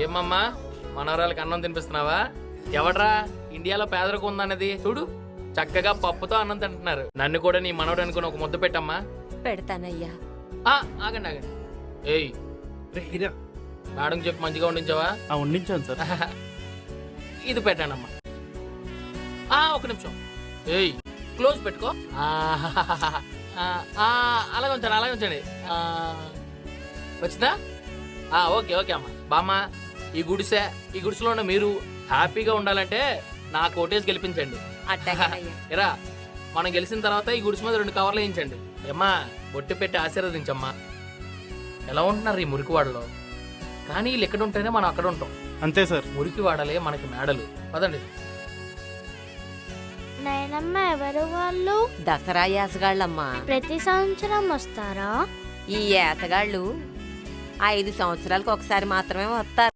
ఏమమ్మా మనవరాలకి అన్నం తినిపిస్తున్నావా? ఎవడ్రా ఇండియాలో పేదరికం ఉందన్నది? చూడు చక్కగా పప్పుతో అన్నం తింటున్నారు. నన్ను కూడా నీ మనవడు అనుకుని ఒక ముద్ద పెట్టమ్మా. పెడతానయ్యా. ఆగండి ఆగండి. ఏయ్ మేడం చెప్పి మంచిగా వండించావా? వండించాను సార్. ఇది పెట్టానమ్మా. ఒక నిమిషం. ఏయ్ క్లోజ్ పెట్టుకో. అలాగే ఉంచండి అలాగే ఉంచండి. వచ్చిందా? ఓకే ఓకే అమ్మా. బామ్మ ఈ గుడిసెలో ఉన్న మీరు హ్యాపీగా ఉండాలంటే నాకు ఓటేసి గెలిపించండి. అట్టాగేనయ్యా. ఎరా మనం గెలిచిన తర్వాత ఈ గుడిసె మీద 2 కవర్లు వేయించండి. అమ్మా బొట్టు పెట్టి ఆశీర్వదించమ్మా. ఎలా ఉంటున్నారు ఈ మురికివాడలో? కానీ వీళ్ళు ఎక్కడ ఉంటేనే మనం అక్కడ ఉంటాం. అంతే సార్. మురికివాడలే మనకి మేడలు. పదండి. నాయనమ్మ ఎవరు వాళ్ళు? దసరా యాసగాళ్ళమ్మా. ప్రతి సంవత్సరం వస్తారా? ఈ యాసగాళ్ళు 5 సంవత్సరాలకు ఒకసారి మాత్రమే వస్తారు.